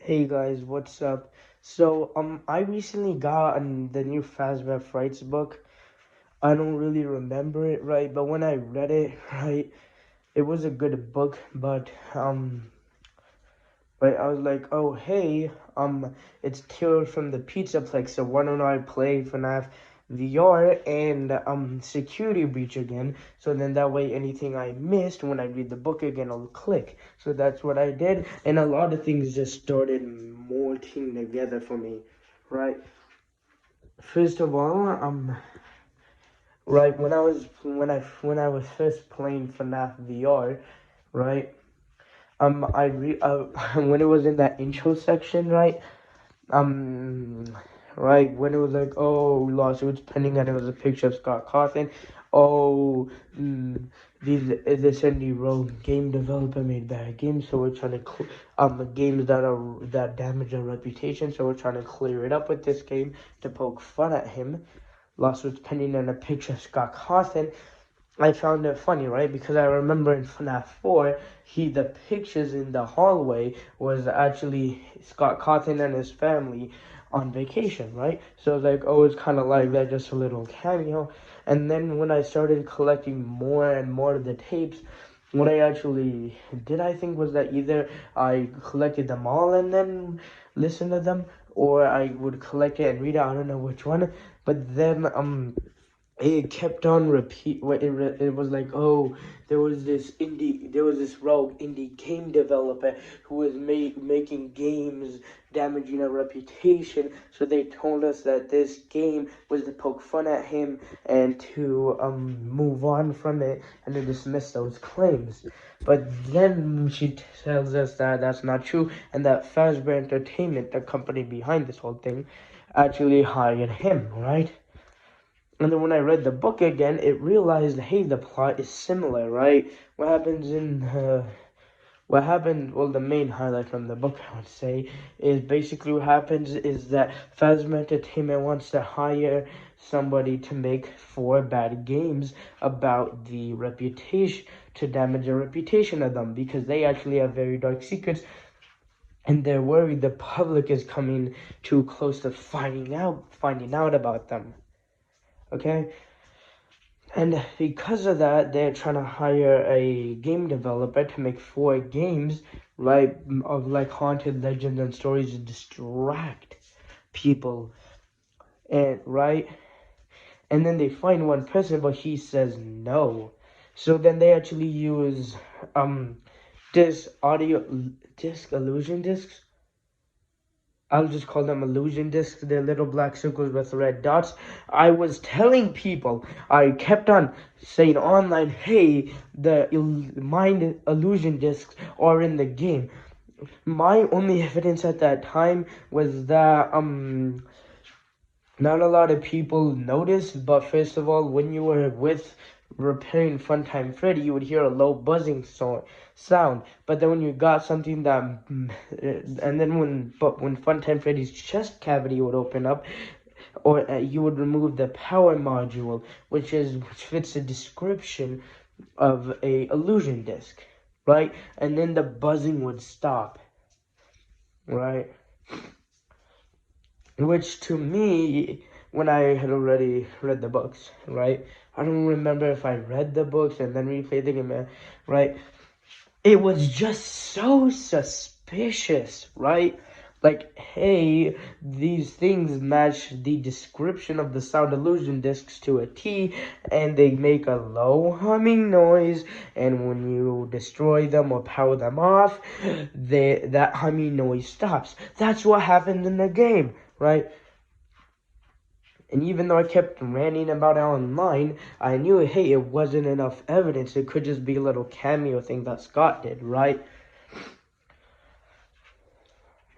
Hey guys, what's up? So, I recently got the new Fazbear Frights book. I don't really remember it right, but when I read it, right, it was a good book, but I was like, oh hey, it's Tales from the Pizza Plex, so why don't I play Fnaf VR and Security Breach again? So then that way anything I missed when I read the book again, I'll click. So that's what I did, and a lot of things just started morphing together for me, right? First of all, right when I was first playing Fnaf VR, right? When it was in that intro section, right? um right when it was like, oh, lawsuits pending, and it was a picture of Scott Cawthon. Oh, this indie rogue game developer made bad games, so we're trying to games that damage our reputation, so we're trying to clear it up with this game to poke fun at him. Lawsuits pending and a picture of Scott Cawthon. I found it funny, right? Because I remember in FNAF 4, the pictures in the hallway was actually Scott Cawthon and his family on vacation, right? So I was like, oh, it's kind of like that, just a little cameo. And then when I started collecting more and more of the tapes, what I actually did, I think, was that either I collected them all and then listened to them, or I would collect it and read it. I don't know which one. But then it kept on repeat. It was like, oh, there was this rogue indie game developer who was making games damaging our reputation, so they told us that this game was to poke fun at him and to move on from it and to dismiss those claims. But then she tells us that that's not true, and that Fazbear Entertainment, the company behind this whole thing, actually hired him, right? And then when I read the book again, it realized, hey, the plot is similar, right? What happened, well, the main highlight from the book, I would say, is basically what happens is that Phasma Entertainment wants to hire somebody to make 4 bad games about the reputation, to damage the reputation of them, because they actually have very dark secrets, and they're worried the public is coming too close to finding out about them. Okay? And because of that, they're trying to hire a game developer to make 4 games, right, of like haunted legends and stories to distract people. And right, and then they find one person, but he says no. So then they actually use disc audio disc illusion discs. I'll just call them illusion discs. They're little black circles with red dots. I was telling people, I kept on saying online, hey, the mind illusion discs are in the game. My only evidence at that time was that not a lot of people noticed, but first of all, when you were repairing Funtime Freddy, you would hear a low buzzing sound. But then when you got something that, and then when Funtime Freddy's chest cavity would open up, or you would remove the power module, which fits the description of a illusion disc, right? And then the buzzing would stop, right? Which to me, when I had already read the books, right? I don't remember if I read the books and then replayed the game, right? It was just so suspicious, right? Like, hey, these things match the description of the sound illusion discs to a T, and they make a low humming noise, and when you destroy them or power them off, that humming noise stops. That's what happened in the game, right? And even though I kept ranting about it online, I knew, hey, it wasn't enough evidence. It could just be a little cameo thing that Scott did, right?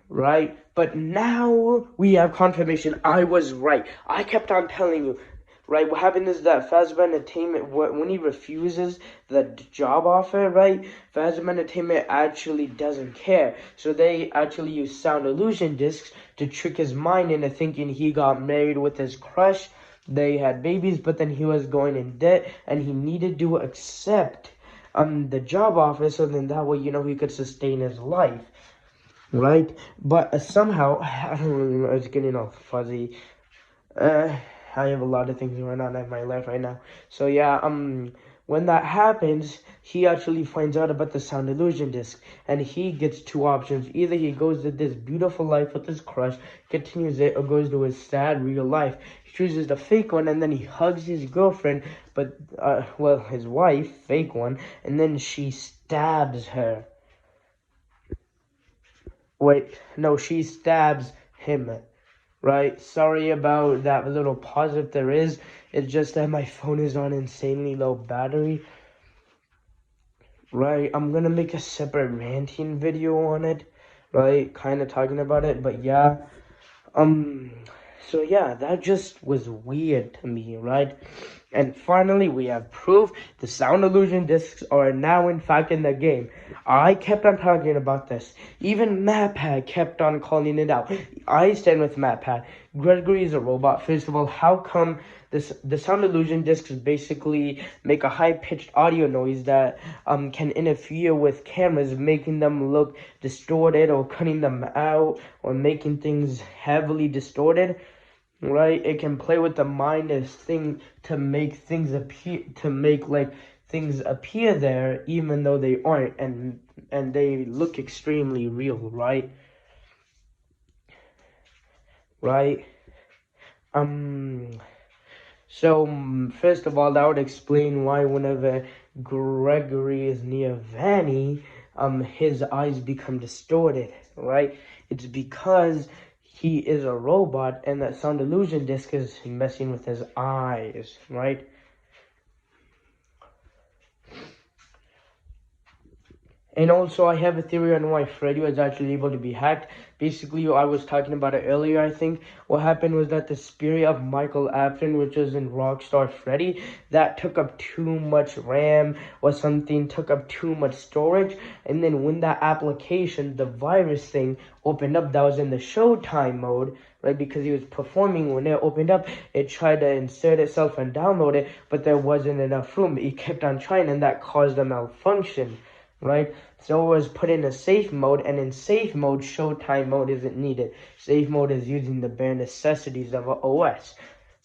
Right? But now we have confirmation I was right. I kept on telling you, right? What happened is that Fazbear Entertainment, when he refuses the job offer, right? Fazbear Entertainment actually doesn't care. So they actually use sound illusion discs to trick his mind into thinking he got married with his crush. They had babies, but then he was going in debt, and he needed to accept the job offer, so then that way, he could sustain his life. right? But somehow, I don't really know, it's getting all fuzzy. I have a lot of things going on in my life right now. So yeah, when that happens, he actually finds out about the sound illusion disc, and he gets two options. Either he goes to this beautiful life with his crush, continues it, or goes to his sad real life. He chooses the fake one, and then he hugs his girlfriend, but, well, his wife, fake one, and then she stabs her. Wait, no, she stabs him. Right, sorry about that little pause if there is. It's just that my phone is on insanely low battery. Right, I'm gonna make a separate ranting video on it. Right, kind of talking about it, but yeah. So yeah, that just was weird to me, right? And finally, we have proof the sound illusion discs are now in fact in the game. I kept on talking about this. Even MatPat kept on calling it out. I stand with MatPat. Gregory is a robot. First of all, how come the sound illusion discs basically make a high-pitched audio noise that can interfere with cameras, making them look distorted or cutting them out or making things heavily distorted? Right, it can play with the mind as thing to make things appear, to make like things appear there even though they aren't, and they look extremely real, right? Right. So first of all, that would explain why whenever Gregory is near Vanny, his eyes become distorted, right? It's because he is a robot, and that sound illusion disc is messing with his eyes, right? And also, I have a theory on why Freddy was actually able to be hacked. Basically, I was talking about it earlier, I think. What happened was that the spirit of Michael Afton, which was in Rockstar Freddy, that took up too much RAM or something, took up too much storage. And then when that application, the virus thing, opened up, that was in the Showtime mode, right? Because he was performing, when it opened up, it tried to insert itself and download it, but there wasn't enough room. It kept on trying, and that caused a malfunction, right? So it was put in a safe mode, and in safe mode, Showtime mode isn't needed. Safe mode is using the bare necessities of an OS,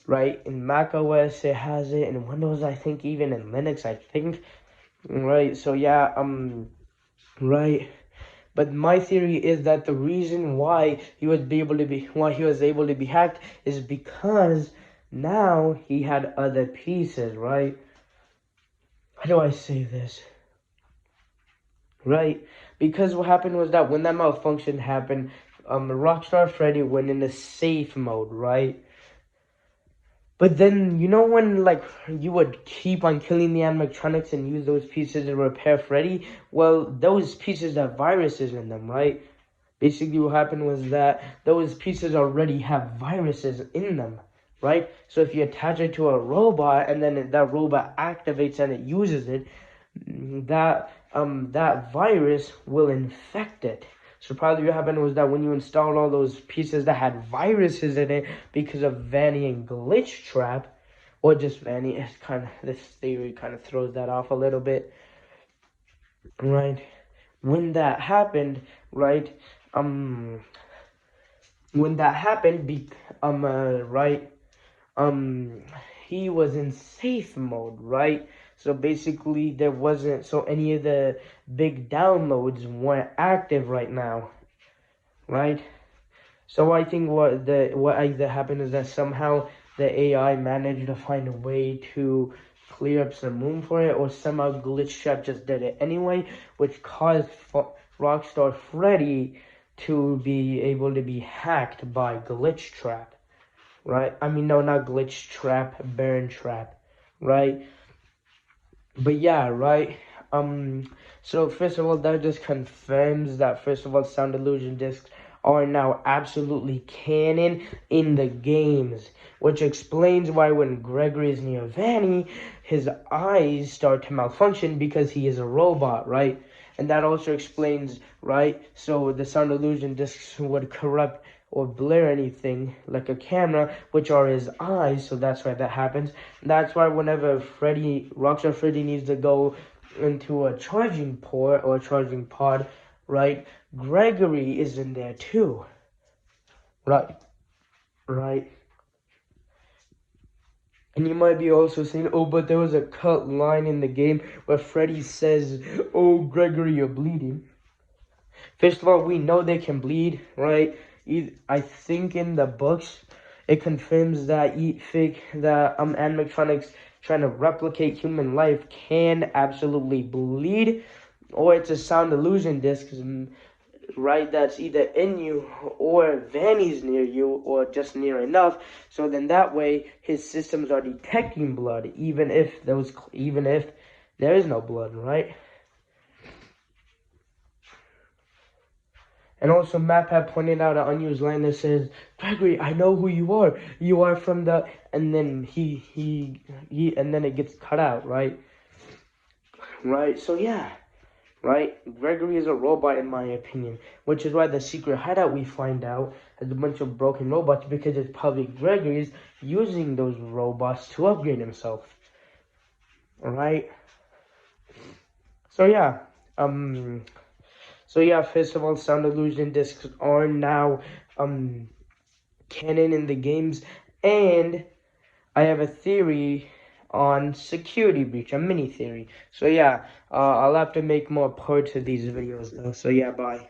right? In Mac OS, it has it. In Windows, I think, even in Linux, I think, right? So yeah, right. But my theory is that the reason why he was able to be hacked is because now he had other pieces, right? How do I say this? Right, because what happened was that when that malfunction happened, Rockstar Freddy went into safe mode, right? But then, you know when, like, you would keep on killing the animatronics and use those pieces to repair Freddy? Well, those pieces have viruses in them, right? Basically, what happened was that those pieces already have viruses in them, right? So if you attach it to a robot and then that robot activates and it uses it, that virus will infect it. So probably what happened was that when you installed all those pieces that had viruses in it because of Vanny and Glitch Trap, or just Vanny, it's kind of, this theory kind of throws that off a little bit, right? When that happened, right? When that happened, right? He was in safe mode, right? So basically, there wasn't, so any of the big downloads weren't active right now, right? So I think what either happened is that somehow the AI managed to find a way to clear up some room for it, or somehow Glitch Trap just did it anyway, which caused Rockstar Freddy to be able to be hacked by Glitch Trap, right? I mean, no, not Glitch Trap, Baron Trap, right? But yeah, right? So first of all, that just confirms that, first of all, sound illusion discs are now absolutely canon in the games, which explains why when Gregory is near Vanny, his eyes start to malfunction because he is a robot, right? And that also explains, right? So the sound illusion discs would corrupt or blur anything like a camera, which are his eyes, so that's why that happens. That's why whenever Rockstar Freddy needs to go into a charging port or a charging pod, right? Gregory is in there too, right? Right? And you might be also saying, oh, but there was a cut line in the game where Freddy says, oh, Gregory, you're bleeding. First of all, we know they can bleed, right? I think in the books, it confirms that animatronics trying to replicate human life can absolutely bleed, or it's a sound illusion disc, right? That's either in you or Vanny's near you or just near enough. So then that way his systems are detecting blood, even if there is no blood, right? And also, Map had pointed out an unused line that says, "Gregory, I know who you are. You are from the," and then and then it gets cut out, right? Right. So yeah, right. Gregory is a robot, in my opinion, which is why the secret hideout we find out has a bunch of broken robots because it's probably Gregory's using those robots to upgrade himself. All right. So yeah. So yeah. First of all, sound illusion discs are now canon in the games, and I have a theory on security breach, a mini theory. So yeah, I'll have to make more parts of these videos though. So yeah, bye.